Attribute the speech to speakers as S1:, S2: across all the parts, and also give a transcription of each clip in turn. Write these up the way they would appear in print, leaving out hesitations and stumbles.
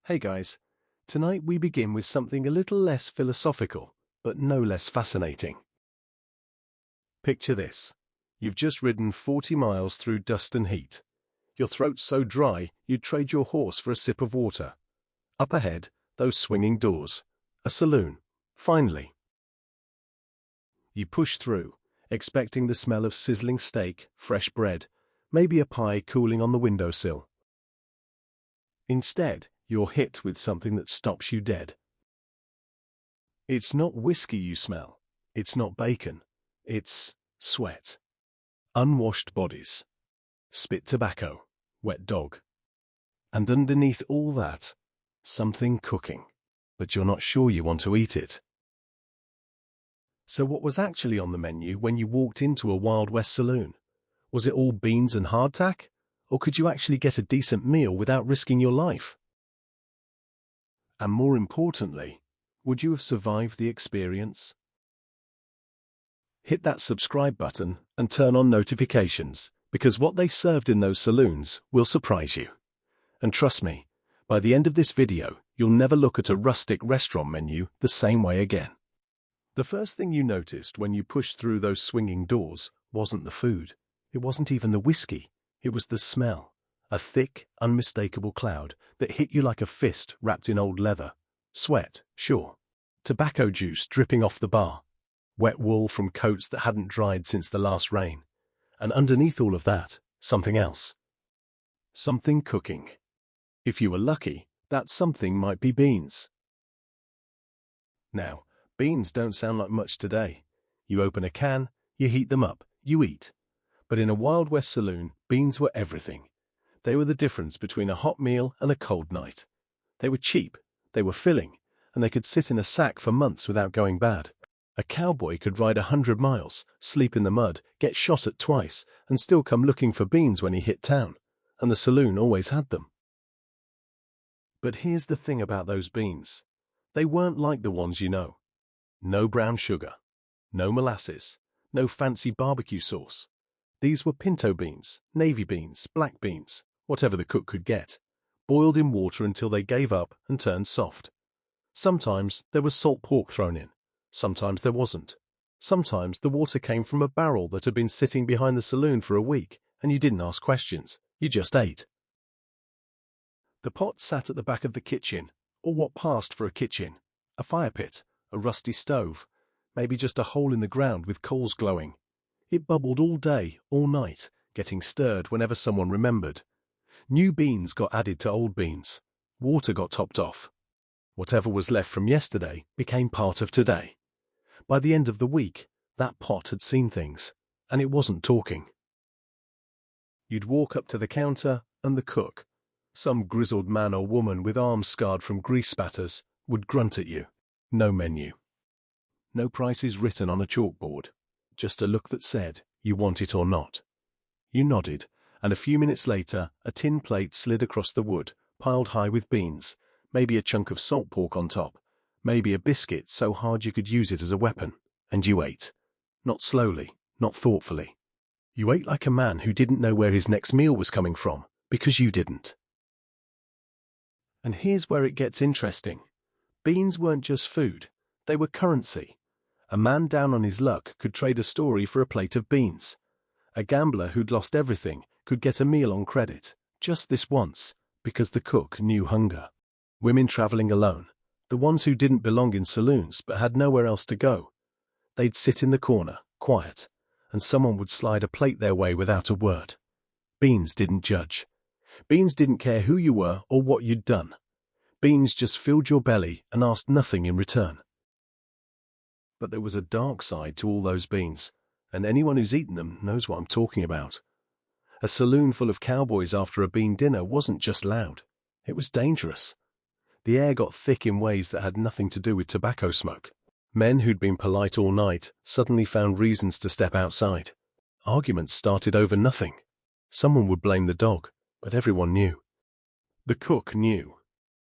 S1: Hey guys, tonight we begin with something a little less philosophical, but no less fascinating. Picture this. You've just ridden 40 miles through dust and heat. Your throat's so dry you'd trade your horse for a sip of water. Up ahead, those swinging doors. A saloon. Finally. You push through, expecting the smell of sizzling steak, fresh bread, maybe a pie cooling on the windowsill. Instead, you're hit with something that stops you dead. It's not whiskey you smell. It's not bacon. It's sweat. Unwashed bodies. Spit tobacco. Wet dog. And underneath all that, something cooking. But you're not sure you want to eat it. So what was actually on the menu when you walked into a Wild West saloon? Was it all beans and hardtack? Or could you actually get a decent meal without risking your life? And more importantly, would you have survived the experience? Hit that subscribe button and turn on notifications, because what they served in those saloons will surprise you. And trust me, by the end of this video, you'll never look at a rustic restaurant menu the same way again. The first thing you noticed when you pushed through those swinging doors wasn't the food. It wasn't even the whiskey. It was the smell, a thick, unmistakable cloud that hit you like a fist wrapped in old leather. Sweat, sure. Tobacco juice dripping off the bar. Wet wool from coats that hadn't dried since the last rain. And underneath all of that, something else. Something cooking. If you were lucky, that something might be beans. Now, beans don't sound like much today. You open a can, you heat them up, you eat. But in a Wild West saloon, beans were everything. They were the difference between a hot meal and a cold night. They were cheap, they were filling, and they could sit in a sack for months without going bad. A cowboy could ride 100 miles, sleep in the mud, get shot at twice, and still come looking for beans when he hit town, and the saloon always had them. But here's the thing about those beans. They weren't like the ones you know. No brown sugar, no molasses, no fancy barbecue sauce. These were pinto beans, navy beans, black beans, whatever the cook could get, boiled in water until they gave up and turned soft. Sometimes there was salt pork thrown in. Sometimes there wasn't. Sometimes the water came from a barrel that had been sitting behind the saloon for a week, and you didn't ask questions. You just ate. The pot sat at the back of the kitchen, or what passed for a kitchen. A fire pit, a rusty stove, maybe just a hole in the ground with coals glowing. It bubbled all day, all night, getting stirred whenever someone remembered. New beans got added to old beans. Water got topped off. Whatever was left from yesterday became part of today. By the end of the week, that pot had seen things, and it wasn't talking. You'd walk up to the counter, and the cook, some grizzled man or woman with arms scarred from grease spatters, would grunt at you. No menu. No prices written on a chalkboard. Just a look that said, you want it or not. You nodded, and a few minutes later, a tin plate slid across the wood, piled high with beans, maybe a chunk of salt pork on top, maybe a biscuit so hard you could use it as a weapon, and you ate. Not slowly, not thoughtfully. You ate like a man who didn't know where his next meal was coming from, because you didn't. And here's where it gets interesting. Beans weren't just food, they were currency. A man down on his luck could trade a story for a plate of beans. A gambler who'd lost everything could get a meal on credit, just this once, because the cook knew hunger. Women traveling alone, the ones who didn't belong in saloons but had nowhere else to go. They'd sit in the corner, quiet, and someone would slide a plate their way without a word. Beans didn't judge. Beans didn't care who you were or what you'd done. Beans just filled your belly and asked nothing in return. But there was a dark side to all those beans, and anyone who's eaten them knows what I'm talking about. A saloon full of cowboys after a bean dinner wasn't just loud, it was dangerous. The air got thick in ways that had nothing to do with tobacco smoke. Men who'd been polite all night suddenly found reasons to step outside. Arguments started over nothing. Someone would blame the dog, but everyone knew. The cook knew.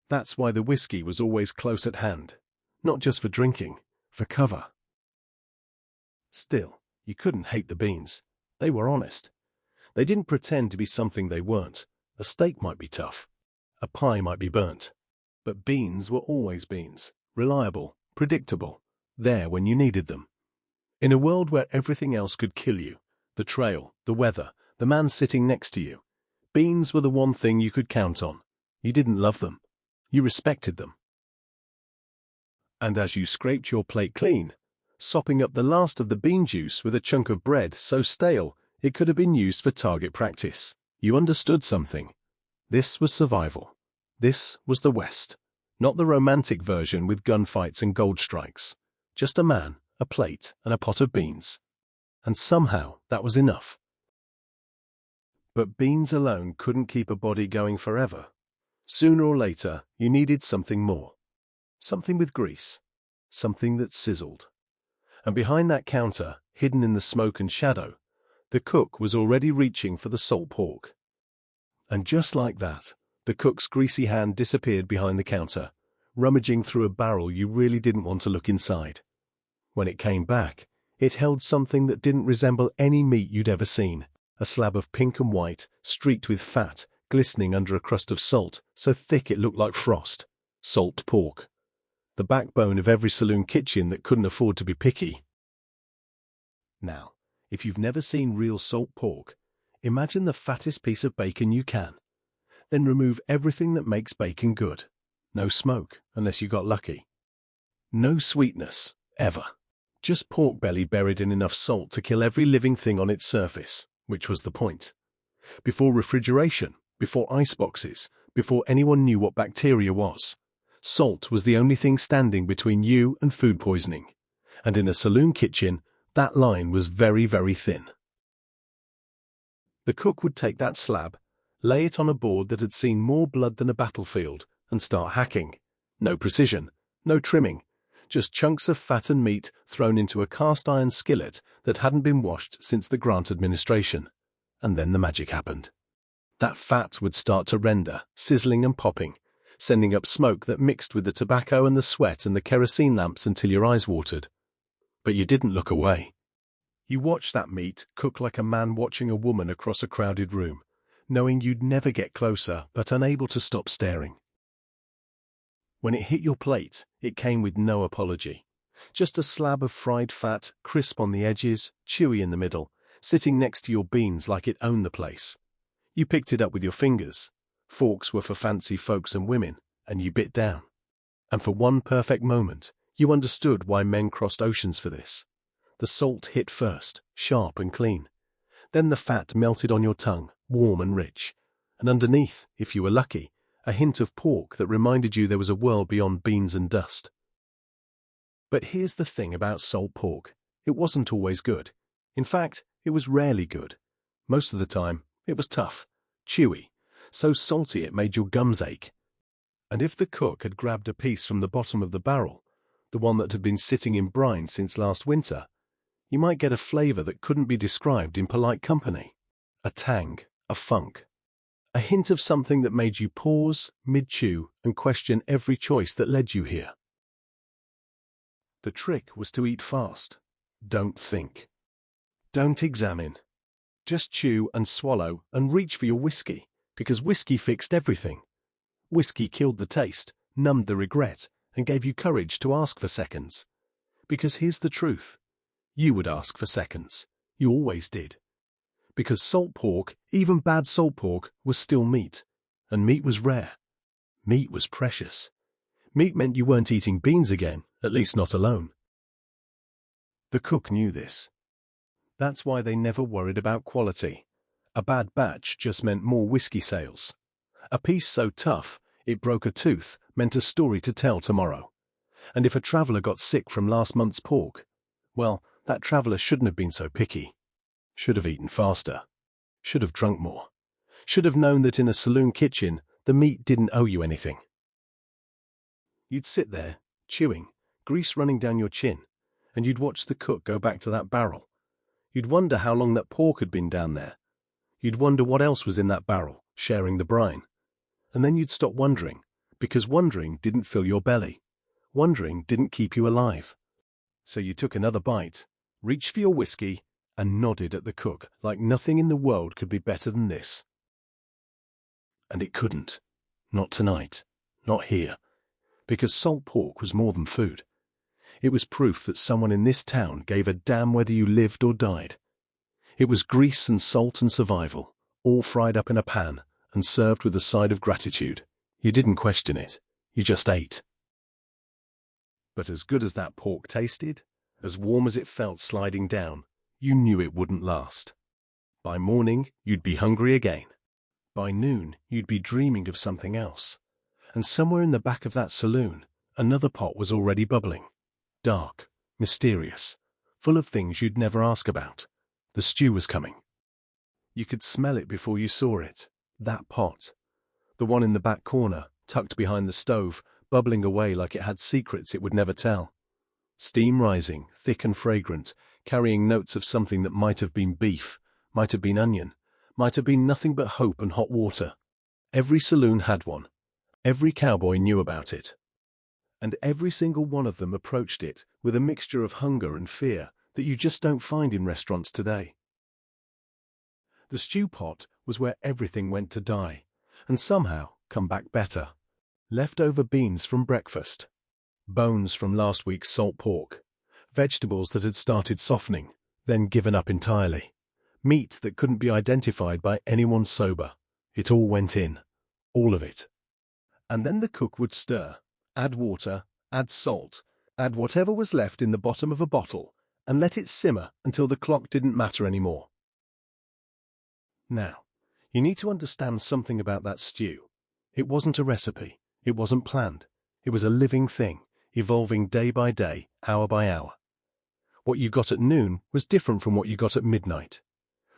S1: That's why the whiskey was always close at hand, not just for drinking, for cover. Still, you couldn't hate the beans. They were honest. They didn't pretend to be something they weren't. A steak might be tough. A pie might be burnt. But beans were always beans, reliable, predictable, there when you needed them. In a world where everything else could kill you, the trail, the weather, the man sitting next to you, beans were the one thing you could count on. You didn't love them. You respected them. And as you scraped your plate clean, sopping up the last of the bean juice with a chunk of bread so stale it could have been used for target practice, you understood something. This was survival. This was the West. Not the romantic version with gunfights and gold strikes. Just a man, a plate, and a pot of beans. And somehow that was enough. But beans alone couldn't keep a body going forever. Sooner or later, you needed something more. Something with grease. Something that sizzled. And behind that counter, hidden in the smoke and shadow, the cook was already reaching for the salt pork. And just like that, the cook's greasy hand disappeared behind the counter, rummaging through a barrel you really didn't want to look inside. When it came back, it held something that didn't resemble any meat you'd ever seen. A slab of pink and white, streaked with fat, glistening under a crust of salt, so thick it looked like frost. Salt pork. The backbone of every saloon kitchen that couldn't afford to be picky. Now, if you've never seen real salt pork, imagine the fattest piece of bacon you can. Then remove everything that makes bacon good. No smoke, unless you got lucky. No sweetness, ever. Just pork belly buried in enough salt to kill every living thing on its surface, which was the point. Before refrigeration, before ice boxes, before anyone knew what bacteria was, salt was the only thing standing between you and food poisoning. And in a saloon kitchen, that line was very, very thin. The cook would take that slab, lay it on a board that had seen more blood than a battlefield, and start hacking. No precision, no trimming, just chunks of fat and meat thrown into a cast-iron skillet that hadn't been washed since the Grant administration. And then the magic happened. That fat would start to render, sizzling and popping, sending up smoke that mixed with the tobacco and the sweat and the kerosene lamps until your eyes watered. But you didn't look away. You watched that meat cook like a man watching a woman across a crowded room, knowing you'd never get closer but unable to stop staring. When it hit your plate, it came with no apology. Just a slab of fried fat, crisp on the edges, chewy in the middle, sitting next to your beans like it owned the place. You picked it up with your fingers. Forks were for fancy folks and women, and you bit down. And for one perfect moment, you understood why men crossed oceans for this. The salt hit first, sharp and clean. Then the fat melted on your tongue, warm and rich. And underneath, if you were lucky, a hint of pork that reminded you there was a world beyond beans and dust. But here's the thing about salt pork. It wasn't always good. In fact, it was rarely good. Most of the time, it was tough, chewy, so salty it made your gums ache. And if the cook had grabbed a piece from the bottom of the barrel, the one that had been sitting in brine since last winter, you might get a flavor that couldn't be described in polite company. A tang, a funk. A hint of something that made you pause, mid-chew, and question every choice that led you here. The trick was to eat fast. Don't think. Don't examine. Just chew and swallow and reach for your whiskey, because whiskey fixed everything. Whiskey killed the taste, numbed the regret, and gave you courage to ask for seconds. Because here's the truth. You would ask for seconds. You always did. Because salt pork, even bad salt pork, was still meat. And meat was rare. Meat was precious. Meat meant you weren't eating beans again, at least not alone. The cook knew this. That's why they never worried about quality. A bad batch just meant more whiskey sales. A piece so tough, it broke a tooth, meant a story to tell tomorrow. And if a traveller got sick from last month's pork, well, that traveller shouldn't have been so picky. Should have eaten faster. Should have drunk more. Should have known that in a saloon kitchen, the meat didn't owe you anything. You'd sit there, chewing, grease running down your chin, and you'd watch the cook go back to that barrel. You'd wonder how long that pork had been down there. You'd wonder what else was in that barrel, sharing the brine. And then you'd stop wondering, because wondering didn't fill your belly. Wondering didn't keep you alive. So you took another bite, reached for your whiskey, and nodded at the cook like nothing in the world could be better than this. And it couldn't. Not tonight. Not here. because salt pork was more than food. It was proof that someone in this town gave a damn whether you lived or died. It was grease and salt and survival, all fried up in a pan and served with a side of gratitude. You didn't question it, you just ate. But as good as that pork tasted, as warm as it felt sliding down, you knew it wouldn't last. By morning, you'd be hungry again. By noon, you'd be dreaming of something else. And somewhere in the back of that saloon, another pot was already bubbling. Dark, mysterious, full of things you'd never ask about. The stew was coming. You could smell it before you saw it. That pot. The one in the back corner, tucked behind the stove, bubbling away like it had secrets it would never tell. Steam rising, thick and fragrant, carrying notes of something that might have been beef, might have been onion, might have been nothing but hope and hot water. Every saloon had one. Every cowboy knew about it. And every single one of them approached it with a mixture of hunger and fear that you just don't find in restaurants today. The stew pot was where everything went to die, and somehow come back better. Leftover beans from breakfast, bones from last week's salt pork, vegetables that had started softening, then given up entirely, meat that couldn't be identified by anyone sober. It all went in, all of it. And then the cook would stir, add water, add salt, add whatever was left in the bottom of a bottle, and let it simmer until the clock didn't matter anymore. Now, you need to understand something about that stew. It wasn't a recipe. It wasn't planned. It was a living thing, evolving day by day, hour by hour. What you got at noon was different from what you got at midnight.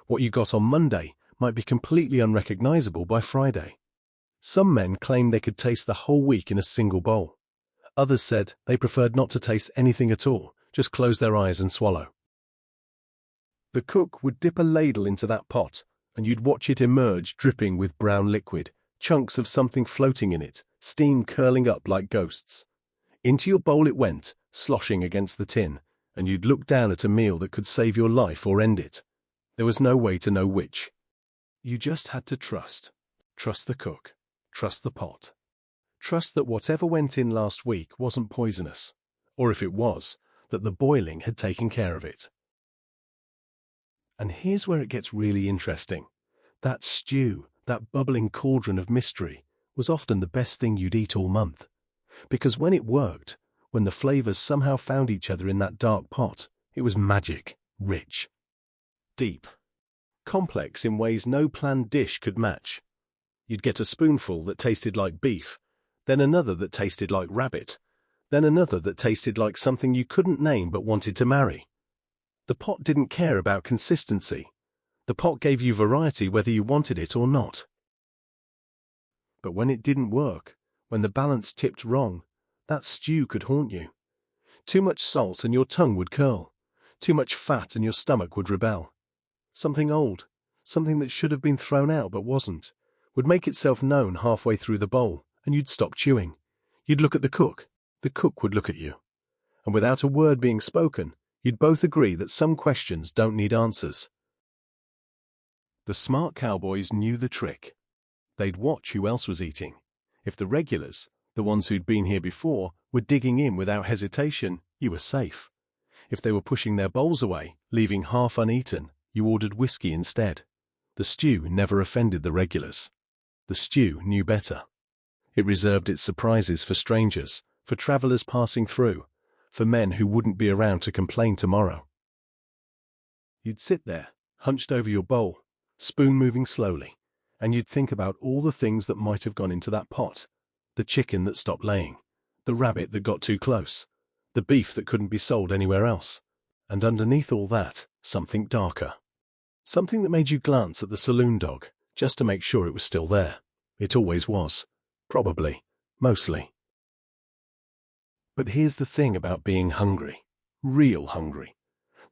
S1: What you got on Monday might be completely unrecognizable by Friday. Some men claimed they could taste the whole week in a single bowl. Others said they preferred not to taste anything at all, just close their eyes and swallow. The cook would dip a ladle into that pot, and you'd watch it emerge dripping with brown liquid, chunks of something floating in it, steam curling up like ghosts. Into your bowl it went, sloshing against the tin, and you'd look down at a meal that could save your life or end it. There was no way to know which. You just had to trust. Trust the cook. Trust the pot. Trust that whatever went in last week wasn't poisonous, or if it was, that the boiling had taken care of it. And here's where it gets really interesting. That stew, that bubbling cauldron of mystery, was often the best thing you'd eat all month. Because when it worked, when the flavors somehow found each other in that dark pot, it was magic, rich, deep, complex in ways no planned dish could match. You'd get a spoonful that tasted like beef, then another that tasted like rabbit, then another that tasted like something you couldn't name but wanted to marry. The pot didn't care about consistency. The pot gave you variety whether you wanted it or not. But when it didn't work, when the balance tipped wrong, that stew could haunt you. Too much salt and your tongue would curl. Too much fat and your stomach would rebel. Something old, something that should have been thrown out but wasn't, would make itself known halfway through the bowl, and you'd stop chewing. You'd look at the cook would look at you. And without a word being spoken, you'd both agree that some questions don't need answers. The smart cowboys knew the trick. They'd watch who else was eating. If the regulars, the ones who'd been here before, were digging in without hesitation, you were safe. If they were pushing their bowls away, leaving half uneaten, you ordered whiskey instead. The stew never offended the regulars. The stew knew better. It reserved its surprises for strangers, for travelers passing through, for men who wouldn't be around to complain tomorrow. You'd sit there, hunched over your bowl, spoon moving slowly, and you'd think about all the things that might have gone into that pot. The chicken that stopped laying, the rabbit that got too close, the beef that couldn't be sold anywhere else, and underneath all that, something darker. Something that made you glance at the saloon dog, just to make sure it was still there. It always was. Probably. Mostly. But here's the thing about being hungry. Real hungry.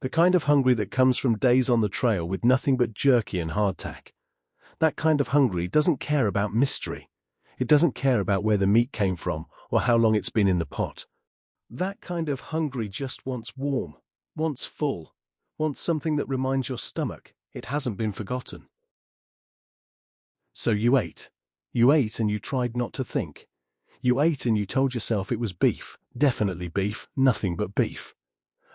S1: The kind of hungry that comes from days on the trail with nothing but jerky and hardtack. That kind of hungry doesn't care about mystery. It doesn't care about where the meat came from or how long it's been in the pot. That kind of hungry just wants warm, wants full, wants something that reminds your stomach it hasn't been forgotten. So you ate. You ate and you tried not to think. You ate and you told yourself it was beef, definitely beef, nothing but beef.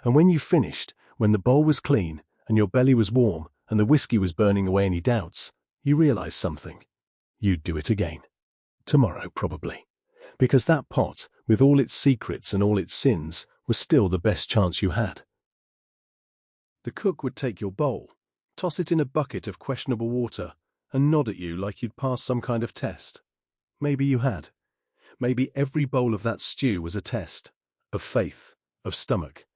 S1: And when you finished, when the bowl was clean, and your belly was warm, and the whiskey was burning away any doubts, you realized something. You'd do it again. Tomorrow, probably. Because that pot, with all its secrets and all its sins, was still the best chance you had. The cook would take your bowl, toss it in a bucket of questionable water, and nod at you like you'd passed some kind of test. Maybe you had. Maybe every bowl of that stew was a test. Of faith, of stomach,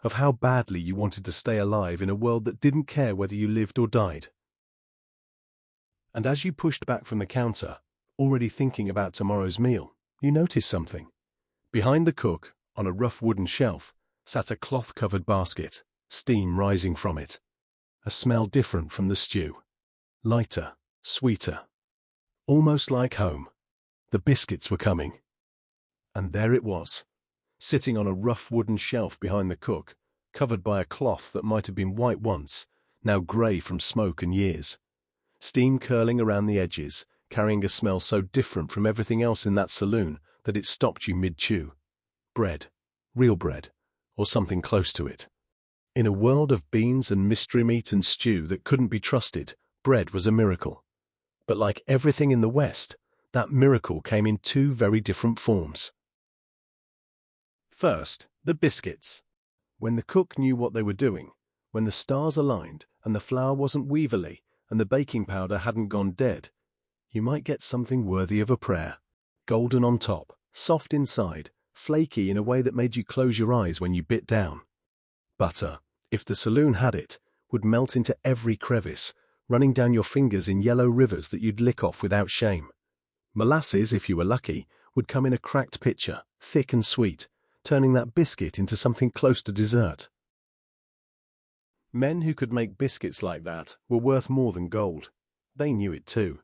S1: of how badly you wanted to stay alive in a world that didn't care whether you lived or died. And as you pushed back from the counter, already thinking about tomorrow's meal, you noticed something. Behind the cook, on a rough wooden shelf, sat a cloth-covered basket, steam rising from it. A smell different from the stew. Lighter, sweeter. Almost like home. The biscuits were coming. And there it was, sitting on a rough wooden shelf behind the cook, covered by a cloth that might have been white once, now grey from smoke and years. Steam curling around the edges, carrying a smell so different from everything else in that saloon that it stopped you mid-chew. Bread, real bread, or something close to it. In a world of beans and mystery meat and stew that couldn't be trusted, bread was a miracle. But like everything in the West, that miracle came in two very different forms. First, the biscuits. When the cook knew what they were doing, when the stars aligned and the flour wasn't weevilly and the baking powder hadn't gone dead, you might get something worthy of a prayer. Golden on top, soft inside, flaky in a way that made you close your eyes when you bit down. Butter, if the saloon had it, would melt into every crevice, running down your fingers in yellow rivers that you'd lick off without shame. Molasses, if you were lucky, would come in a cracked pitcher, thick and sweet, turning that biscuit into something close to dessert. Men who could make biscuits like that were worth more than gold. They knew it too.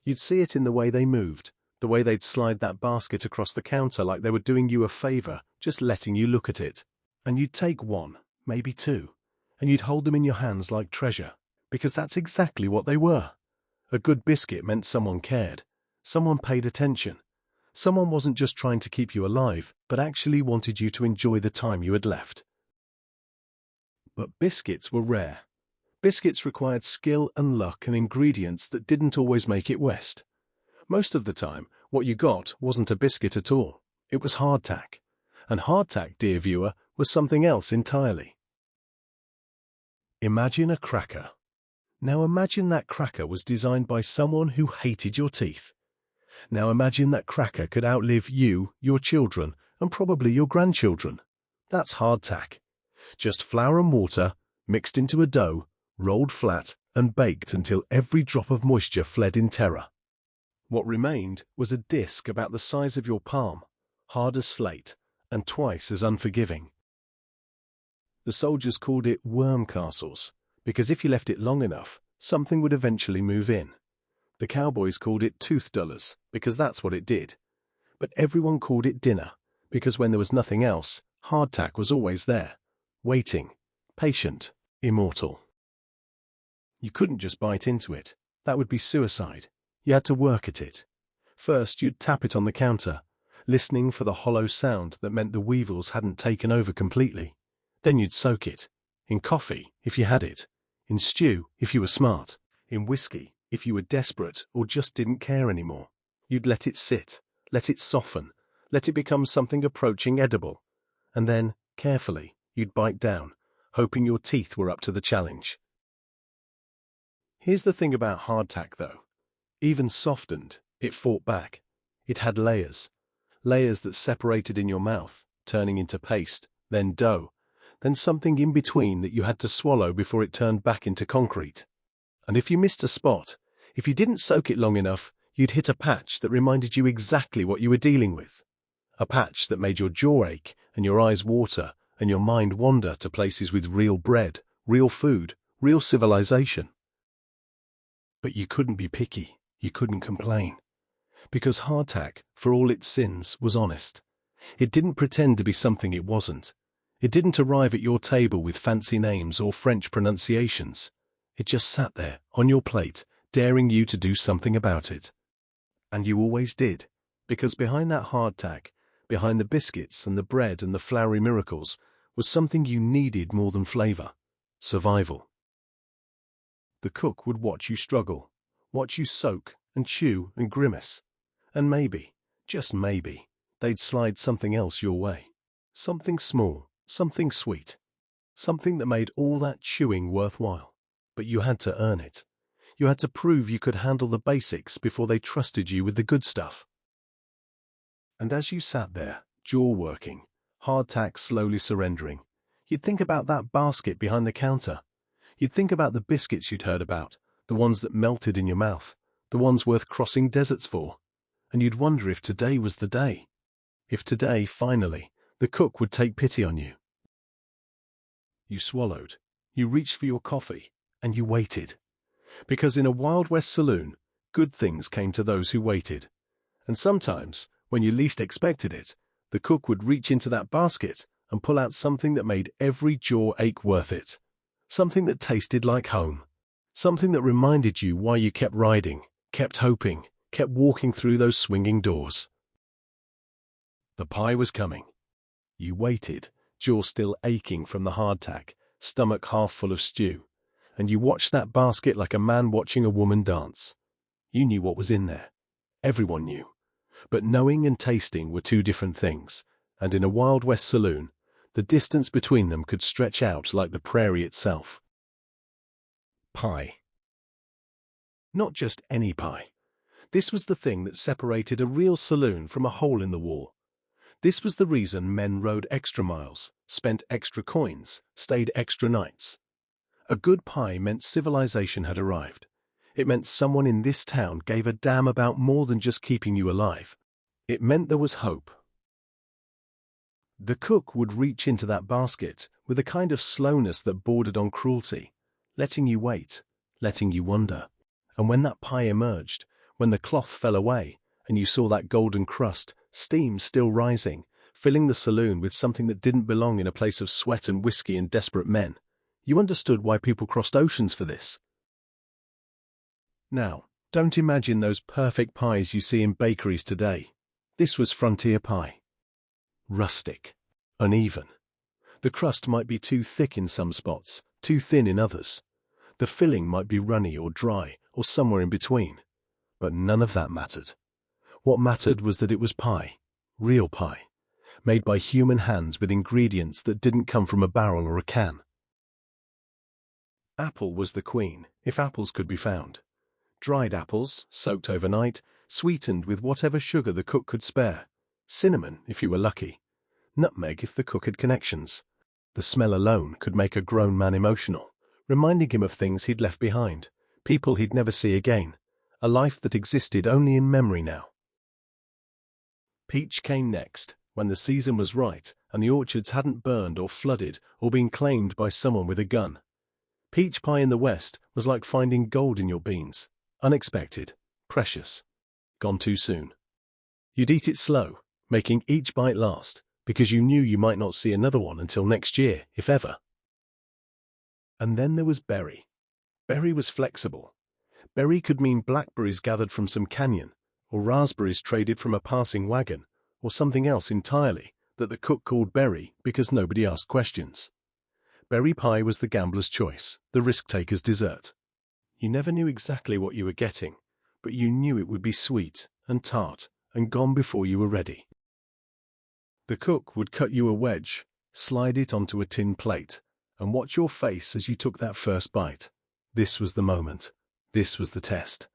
S1: You'd see it in the way they moved, the way they'd slide that basket across the counter like they were doing you a favor, just letting you look at it. And you'd take one, maybe two, and you'd hold them in your hands like treasure, because that's exactly what they were. A good biscuit meant someone cared. Someone paid attention. Someone wasn't just trying to keep you alive, but actually wanted you to enjoy the time you had left. But biscuits were rare. Biscuits required skill and luck and ingredients that didn't always make it West. Most of the time, what you got wasn't a biscuit at all. It was hardtack. And hardtack, dear viewer, was something else entirely. Imagine a cracker. Now imagine that cracker was designed by someone who hated your teeth. Now imagine that cracker could outlive you, your children, and probably your grandchildren. That's hardtack. Just flour and water, mixed into a dough, rolled flat, and baked until every drop of moisture fled in terror. What remained was a disc about the size of your palm, hard as slate, and twice as unforgiving. The soldiers called it worm castles, because if you left it long enough, something would eventually move in. The Cowboys called it tooth dullers, because that's what it did. But everyone called it dinner, because when there was nothing else, hardtack was always there, waiting, patient, immortal. You couldn't just bite into it. That would be suicide. You had to work at it. First, you'd tap it on the counter, listening for the hollow sound that meant the weevils hadn't taken over completely. Then you'd soak it. In coffee, if you had it. In stew, if you were smart. In whiskey, if you were desperate or just didn't care anymore. You'd let it sit, let it soften, let it become something approaching edible. And then, carefully, you'd bite down, hoping your teeth were up to the challenge. Here's the thing about hardtack, though. Even softened, it fought back. It had layers. Layers that separated in your mouth, turning into paste, then dough, then something in between that you had to swallow before it turned back into concrete. And if you missed a spot, if you didn't soak it long enough, you'd hit a patch that reminded you exactly what you were dealing with. A patch that made your jaw ache and your eyes water and your mind wander to places with real bread, real food, real civilization. But you couldn't be picky, you couldn't complain. Because hardtack, for all its sins, was honest. It didn't pretend to be something it wasn't. It didn't arrive at your table with fancy names or French pronunciations. It just sat there, on your plate, daring you to do something about it. And you always did, Because behind that hardtack, behind the biscuits and the bread and the floury miracles, was something you needed more than flavor: survival. The cook would watch you struggle, watch you soak and chew and grimace, and maybe, just maybe, they'd slide something else your way. Something small, something sweet, something that made all that chewing worthwhile. But you had to earn it. You had to prove you could handle the basics before they trusted you with the good stuff. And as you sat there, jaw working, hardtack slowly surrendering, you'd think about that basket behind the counter. You'd think about the biscuits you'd heard about, the ones that melted in your mouth, the ones worth crossing deserts for. And you'd wonder if today was the day. If today, finally, the cook would take pity on you. You swallowed, you reached for your coffee, and you waited. Because in a Wild West saloon, good things came to those who waited. And sometimes, when you least expected it, the cook would reach into that basket and pull out something that made every jaw ache worth it. Something that tasted like home. Something that reminded you why you kept riding, kept hoping, kept walking through those swinging doors. The pie was coming. You waited, jaw still aching from the hardtack, stomach half full of stew, and you watched that basket like a man watching a woman dance. You knew what was in there. Everyone knew. But knowing and tasting were two different things, and in a Wild West saloon, the distance between them could stretch out like the prairie itself. Pie. Not just any pie. This was the thing that separated a real saloon from a hole in the wall. This was the reason men rode extra miles, spent extra coins, stayed extra nights. A good pie meant civilization had arrived. It meant someone in this town gave a damn about more than just keeping you alive. It meant there was hope. The cook would reach into that basket with a kind of slowness that bordered on cruelty, letting you wait, letting you wonder. And when that pie emerged, when the cloth fell away, and you saw that golden crust, steam still rising, filling the saloon with something that didn't belong in a place of sweat and whiskey and desperate men, you understood why people crossed oceans for this. Now, don't imagine those perfect pies you see in bakeries today. This was frontier pie. Rustic. Uneven. The crust might be too thick in some spots, too thin in others. The filling might be runny or dry, or somewhere in between. But none of that mattered. What mattered was that it was pie. Real pie. Made by human hands with ingredients that didn't come from a barrel or a can. Apple was the queen, if apples could be found. Dried apples, soaked overnight, sweetened with whatever sugar the cook could spare. Cinnamon, if you were lucky. Nutmeg, if the cook had connections. The smell alone could make a grown man emotional, reminding him of things he'd left behind, people he'd never see again, a life that existed only in memory now. Peach came next, when the season was right and the orchards hadn't burned or flooded or been claimed by someone with a gun. Peach pie in the West was like finding gold in your beans. Unexpected, precious, gone too soon. You'd eat it slow, making each bite last, because you knew you might not see another one until next year, if ever. And then there was berry. Berry was flexible. Berry could mean blackberries gathered from some canyon, or raspberries traded from a passing wagon, or something else entirely that the cook called berry because nobody asked questions. Berry pie was the gambler's choice, the risk-taker's dessert. You never knew exactly what you were getting, but you knew it would be sweet and tart and gone before you were ready. The cook would cut you a wedge, slide it onto a tin plate, and watch your face as you took that first bite. This was the moment. This was the test.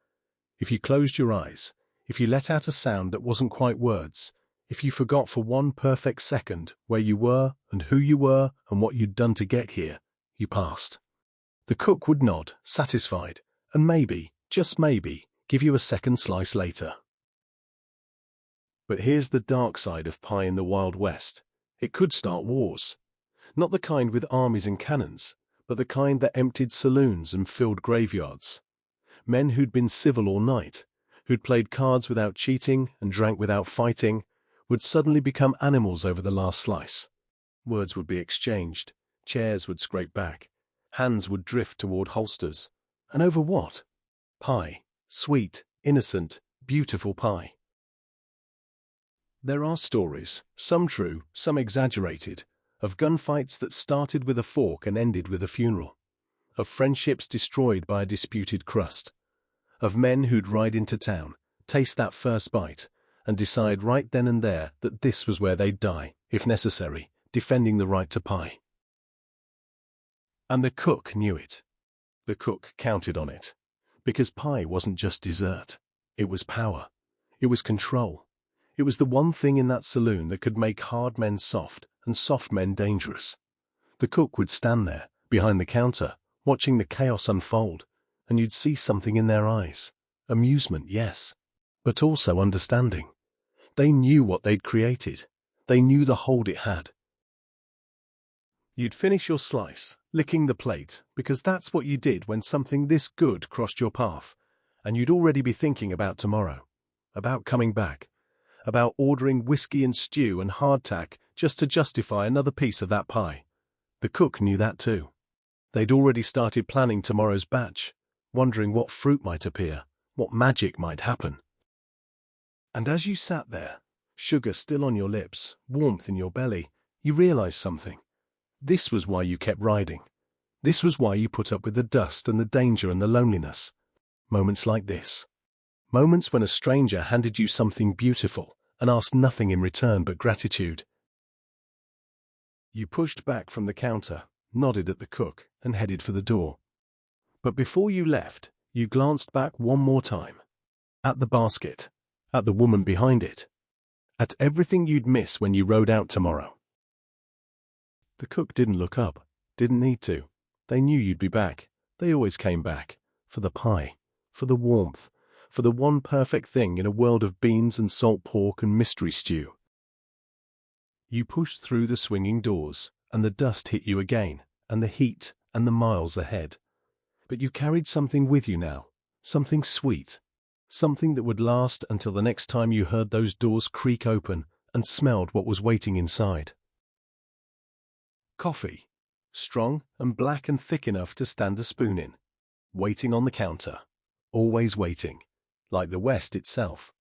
S1: If you closed your eyes, if you let out a sound that wasn't quite words, if you forgot for one perfect second where you were and who you were and what you'd done to get here, you passed. The cook would nod, satisfied, and maybe, just maybe, give you a second slice later. But here's the dark side of pie in the Wild West. It could start wars. Not the kind with armies and cannons, but the kind that emptied saloons and filled graveyards. Men who'd been civil all night, who'd played cards without cheating and drank without fighting, would suddenly become animals over the last slice. Words would be exchanged, chairs would scrape back, hands would drift toward holsters. And over what? Pie. Sweet, innocent, beautiful pie. There are stories, some true, some exaggerated, of gunfights that started with a fork and ended with a funeral, of friendships destroyed by a disputed crust, of men who'd ride into town, taste that first bite, and decide right then and there that this was where they'd die, if necessary, defending the right to pie. And the cook knew it. The cook counted on it. Because pie wasn't just dessert. It was power. It was control. It was the one thing in that saloon that could make hard men soft and soft men dangerous. The cook would stand there, behind the counter, watching the chaos unfold, and you'd see something in their eyes. Amusement, yes, but also understanding. They knew what they'd created. They knew the hold it had. You'd finish your slice, licking the plate, because that's what you did when something this good crossed your path, and you'd already be thinking about tomorrow, about coming back, about ordering whiskey and stew and hardtack just to justify another piece of that pie. The cook knew that too. They'd already started planning tomorrow's batch, wondering what fruit might appear, what magic might happen. And as you sat there, sugar still on your lips, warmth in your belly, you realized something. This was why you kept riding. This was why you put up with the dust and the danger and the loneliness. Moments like this. Moments when a stranger handed you something beautiful and asked nothing in return but gratitude. You pushed back from the counter, nodded at the cook, and headed for the door. But before you left, you glanced back one more time. At the basket. At the woman behind it. At everything you'd miss when you rode out tomorrow. The cook didn't look up, didn't need to. They knew you'd be back. They always came back. For the pie, for the warmth, for the one perfect thing in a world of beans and salt pork and mystery stew. You pushed through the swinging doors, and the dust hit you again, and the heat, and the miles ahead. But you carried something with you now, something sweet, something that would last until the next time you heard those doors creak open and smelled what was waiting inside. Coffee, strong and black and thick enough to stand a spoon in, waiting on the counter, always waiting, like the West itself.